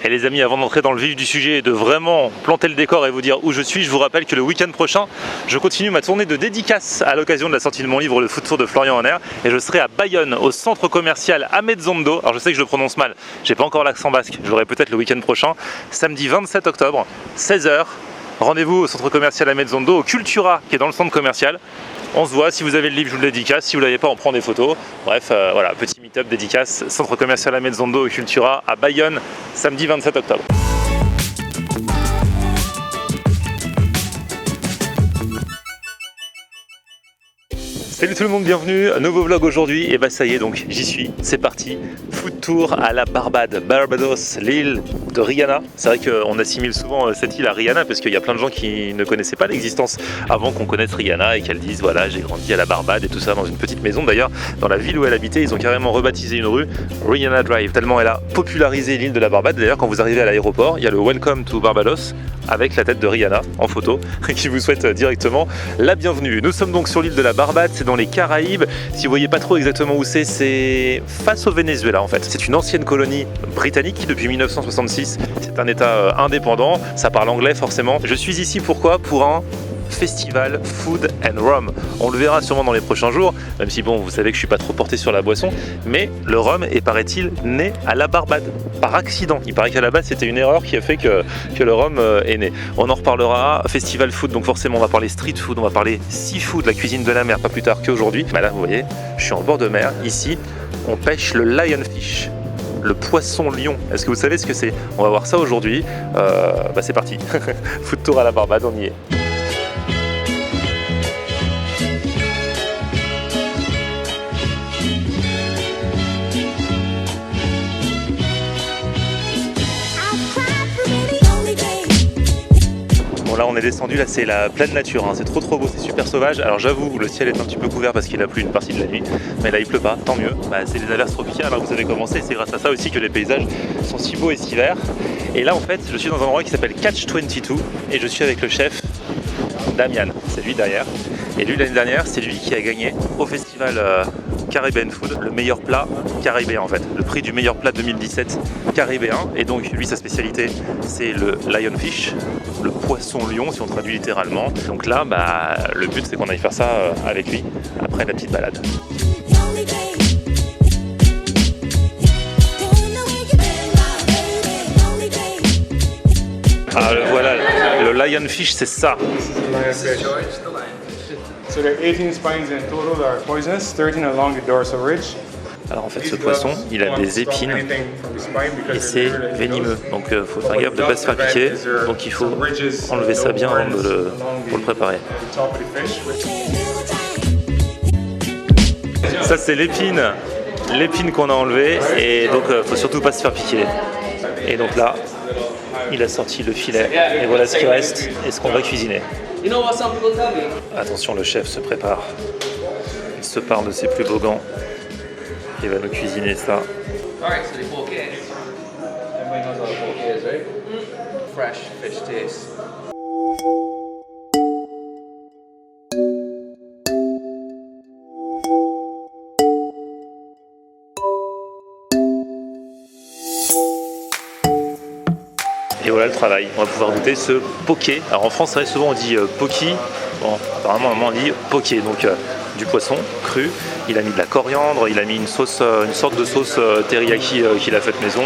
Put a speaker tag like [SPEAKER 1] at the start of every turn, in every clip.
[SPEAKER 1] Et les amis, avant d'entrer dans le vif du sujet et de vraiment planter le décor et vous dire où je suis, je vous rappelle que le week-end prochain, je continue ma tournée de dédicaces à l'occasion de la sortie de mon livre Le Food Tour de Florian Honner, et je serai à Bayonne, au centre commercial Ametzondo. Alors je sais que je le prononce mal, j'ai pas encore l'accent basque, je l'aurai peut-être le week-end prochain, samedi 27 octobre, 16h. Rendez-vous au centre commercial Ametzondo, au Cultura qui est dans le centre commercial. On se voit, si vous avez le livre, je vous le dédicace, si vous ne l'avez pas, on prend des photos. Bref, voilà, petit meet-up dédicace, centre commercial Ametzondo au Cultura à Bayonne, samedi 27 octobre. Salut tout le monde, bienvenue, nouveau vlog aujourd'hui, et bah ça y est, donc j'y suis, c'est parti, food tour à la Barbade, Barbados, l'île de Rihanna. C'est vrai qu'on assimile souvent cette île à Rihanna parce qu'il y a plein de gens qui ne connaissaient pas l'existence avant qu'on connaisse Rihanna et qu'elle dise voilà, j'ai grandi à la Barbade et tout ça dans une petite maison. D'ailleurs, dans la ville où elle habitait, ils ont carrément rebaptisé une rue Rihanna Drive, tellement elle a popularisé l'île de la Barbade. D'ailleurs, quand vous arrivez à l'aéroport, il y a le Welcome to Barbados avec la tête de Rihanna en photo qui vous souhaite directement la bienvenue. Nous sommes donc sur l'île de la Barbade, c'est dans les Caraïbes. Si vous voyez pas trop exactement où c'est face au Venezuela en fait. C'est une ancienne colonie britannique depuis 1966. C'est un état indépendant, ça parle anglais forcément. Je suis ici pourquoi? Pour un festival Food and Rum. On le verra sûrement dans les prochains jours, même si bon, vous savez que je suis pas trop porté sur la boisson, mais le rhum est, paraît-il, né à la Barbade, par accident. Il paraît qu'à la base c'était une erreur qui a fait que le rhum est né. On en reparlera. Festival food, donc forcément on va parler street food, on va parler seafood, la cuisine de la mer, pas plus tard qu'aujourd'hui. Bah là vous voyez, je suis en bord de mer, ici on pêche le lionfish, le poisson lion. Est-ce que vous savez ce que c'est? On va voir ça aujourd'hui. Bah c'est parti. Food tour à la Barbade, on y est. Bon là on est descendu, là c'est la pleine nature, hein. C'est trop beau, c'est super sauvage. Alors j'avoue, le ciel est un petit peu couvert parce qu'il a plu une partie de la nuit, mais là il pleut pas, tant mieux. Bah, c'est les averses tropicales, hein, vous savez comment c'est grâce à ça aussi que les paysages sont si beaux et si verts. Et là en fait je suis dans un endroit qui s'appelle Catch 22 et je suis avec le chef Damian, c'est lui derrière. Et lui l'année dernière c'est lui qui a gagné au festival Caribbean Food, le meilleur plat caribéen en fait, le prix du meilleur plat 2017 caribéen. Et donc lui sa spécialité c'est le lionfish, le poisson lion si on traduit littéralement. Donc là bah, le but c'est qu'on aille faire ça avec lui après la petite balade. Ah voilà, le lionfish c'est ça.
[SPEAKER 2] So there are 18 spines in total that are poisonous, 13 along the dorsal ridge.
[SPEAKER 1] Alors en fait ce poisson il a des épines et c'est venimeux, donc il faut faire gaffe de ne pas se faire piquer, donc il faut enlever ça bien avant pour le préparer. Ça c'est l'épine qu'on a enlevée, et donc il faut surtout pas se faire piquer. Et donc là il a sorti le filet et voilà ce qui reste et ce qu'on va cuisiner. Attention, le chef se prépare, il se parle de ses plus beaux gants. Il va nous cuisiner ça.
[SPEAKER 3] Alright, so the poké. Everybody knows how the poké is, right? Fresh fish taste.
[SPEAKER 1] Et voilà le travail. On va pouvoir goûter ce poké. Alors en France, très souvent on dit poki. Bon, apparemment on dit poké. Donc du poisson cru. Il a mis de la coriandre, il a mis une sorte de sauce teriyaki qu'il a faite maison.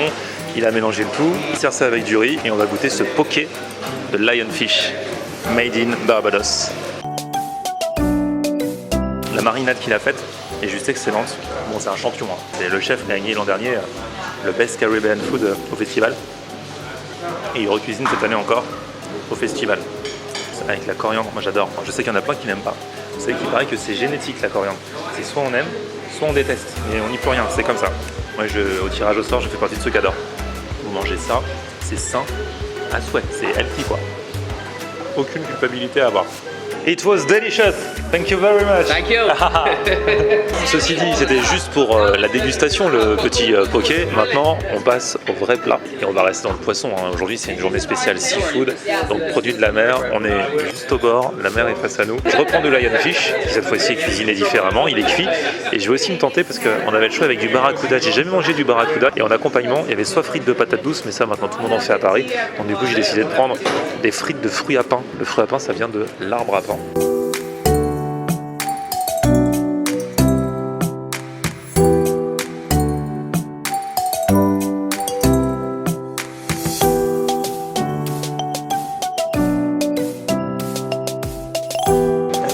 [SPEAKER 1] Il a mélangé le tout. Il sert ça avec du riz et on va goûter ce poké de lionfish made in Barbados. La marinade qu'il a faite est juste excellente. Bon, c'est un champion, hein. C'est le chef qui a gagné l'an dernier le Best Caribbean Food au festival. Et il recuisine cette année encore au festival. Avec la coriandre, moi j'adore. Je sais qu'il y en a plein qui n'aiment pas. Vous savez qu'il paraît que c'est génétique la coriandre. C'est soit on aime, soit on déteste. Mais on n'y peut rien, c'est comme ça. Moi au tirage au sort, je fais partie de ceux qui adorent. Vous mangez ça, c'est sain à souhait, c'est healthy quoi. Aucune culpabilité à avoir. It was delicious. Thank you very much.
[SPEAKER 3] Thank you.
[SPEAKER 1] Ceci dit, c'était juste pour la dégustation, le petit poké. Maintenant, on passe au vrai plat. Et on va rester dans le poisson. Hein. Aujourd'hui, c'est une journée spéciale seafood. Donc, produit de la mer. On est juste au bord. La mer est face à nous. Je reprends du lionfish, qui cette fois-ci est cuisiné différemment. Il est cuit. Et je vais aussi me tenter parce qu'on avait le choix avec du barracuda. J'ai jamais mangé du barracuda. Et en accompagnement, il y avait soit frites de patates douces, mais ça, maintenant, tout le monde en fait à Paris. Donc, du coup, j'ai décidé de prendre des frites de fruits à pain. Le fruit à pain, ça vient de l'arbre à pain.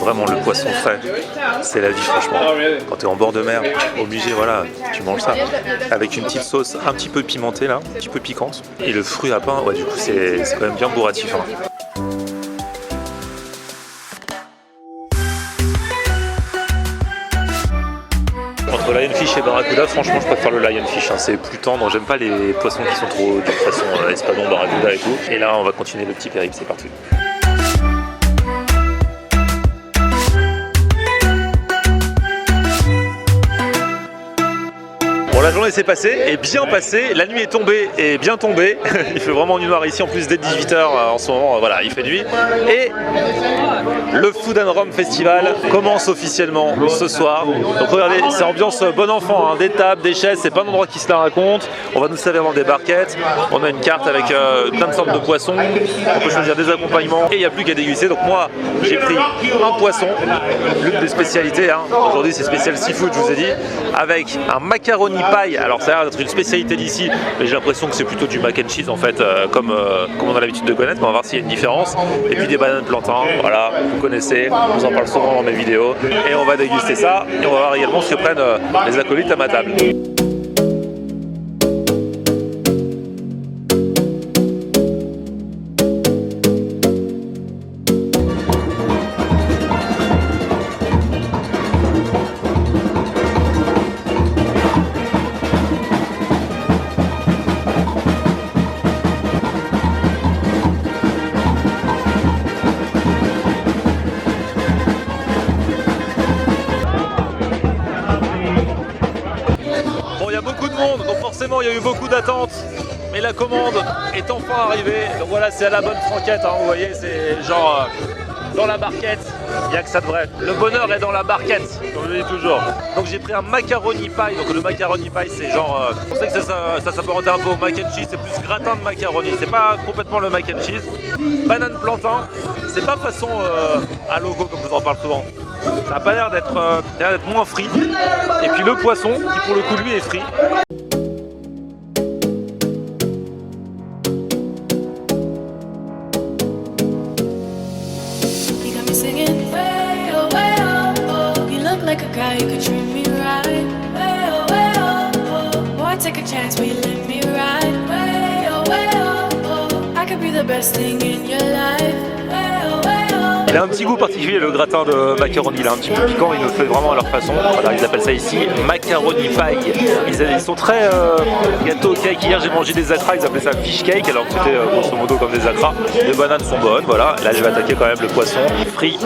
[SPEAKER 1] Vraiment le poisson frais, c'est la vie franchement. Quand tu es en bord de mer, obligé, voilà, tu manges ça. Avec une petite sauce un petit peu pimentée là, un petit peu piquante. Et le fruit à pain, ouais, du coup c'est quand même bien bourratif. Hein. Entre lionfish et barracuda, franchement je préfère le lionfish, hein. C'est plus tendre, j'aime pas les poissons qui sont trop de façon espadon, barracuda et tout. Et là on va continuer le petit périple, c'est parti. La journée s'est passée et bien passée, la nuit est tombée et bien tombée. Il fait vraiment nuit noire ici, en plus dès 18h en ce moment, voilà, il fait nuit. Et le Food and Rum Festival commence officiellement ce soir. Donc regardez, c'est ambiance bon enfant, hein. Des tables, des chaises, c'est pas un endroit qui se la raconte. On va nous servir dans des barquettes, on a une carte avec plein de sortes de poissons, on peut choisir des accompagnements et il n'y a plus qu'à déguster. Donc moi j'ai pris un poisson, l'une des spécialités, hein. Aujourd'hui c'est spécial seafood, je vous ai dit, avec un macaroni paille. Alors ça a l'air d'être une spécialité d'ici, mais j'ai l'impression que c'est plutôt du mac and cheese en fait, comme on a l'habitude de connaître, mais on va voir s'il y a une différence. Et puis des bananes plantains, voilà, vous connaissez, je vous en parle souvent dans mes vidéos. Et on va déguster ça, et on va voir également ce que prennent les acolytes à ma table. Donc forcément il y a eu beaucoup d'attentes, mais la commande est enfin arrivée. Donc voilà, c'est à la bonne franquette, hein, vous voyez, c'est genre dans la barquette, il n'y a que ça de vrai. Le bonheur est dans la barquette, comme je dis toujours. Donc j'ai pris un macaroni pie. Donc le macaroni pie c'est genre, on sait que ça s'apparente un peu au mac and cheese, c'est plus gratin de macaroni, c'est pas complètement le mac and cheese. Banane plantain, c'est pas façon à logo comme je vous en parle souvent. Ça a pas l'air d'être moins frit. Et puis le poisson qui pour le coup lui est frit. Il a un petit goût particulier le gratin de macaroni, il est un petit peu piquant, il le fait vraiment à leur façon. Voilà, ils appellent ça ici macaroni pie. Ils sont très gâteau cake. Hier j'ai mangé des acras, ils appelaient ça fish cake, alors que c'était grosso modo comme des acras. Les bananes sont bonnes, voilà. Là je vais attaquer quand même le poisson frit.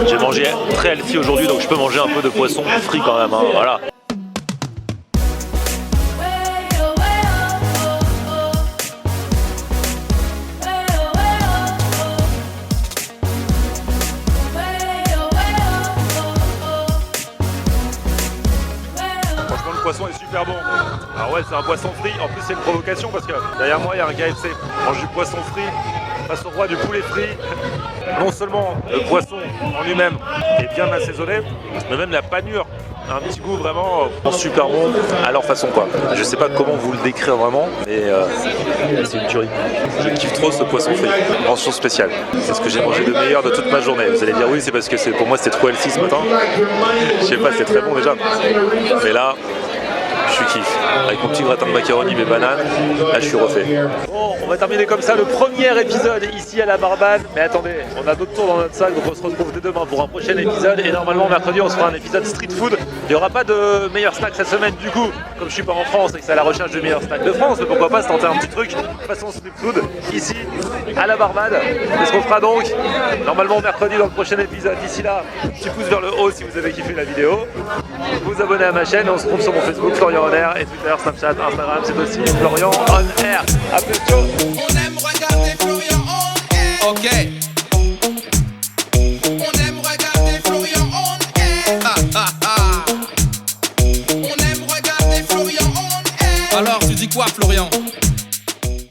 [SPEAKER 1] J'ai mangé très healthy aujourd'hui, donc je peux manger un peu de poisson frit quand même, hein, voilà. Le poisson est super bon. Alors ouais, c'est un poisson frit. En plus c'est une provocation parce que derrière moi il y a un KFC. On mange du poisson frit face au roi du poulet frit. Non seulement le poisson en lui-même est bien assaisonné, mais même la panure a un petit goût vraiment super bon à leur façon quoi. Je sais pas comment vous le décrire vraiment, mais c'est une tuerie. Je kiffe trop ce poisson frit. Mention spéciale. C'est ce que j'ai mangé de meilleur de toute ma journée. Vous allez dire oui, c'est parce que pour moi c'était trop healthy ce matin. Je sais pas, c'est très bon déjà. Mais là, je kiffe. Avec mon petit gratin de macaroni, mes bananes, là je suis refait. Bon, on va terminer comme ça le premier épisode ici à la Barbade. Mais attendez, on a d'autres tours dans notre sac, donc on se retrouve dès demain pour un prochain épisode. Et normalement mercredi on se fera un épisode street food. Il n'y aura pas de meilleurs snacks cette semaine du coup, comme je suis pas en France et que c'est à la recherche de meilleurs snacks de France, mais pourquoi pas se tenter un petit truc façon street food ici à la Barbade. C'est ce qu'on fera donc normalement mercredi dans le prochain épisode. D'ici là, petit pouce vers le haut si vous avez kiffé la vidéo. Vous abonnez à ma chaîne et on se retrouve sur mon Facebook Florian On Air et Twitter, Snapchat, Instagram, c'est aussi Florian On Air. A plus, ciao.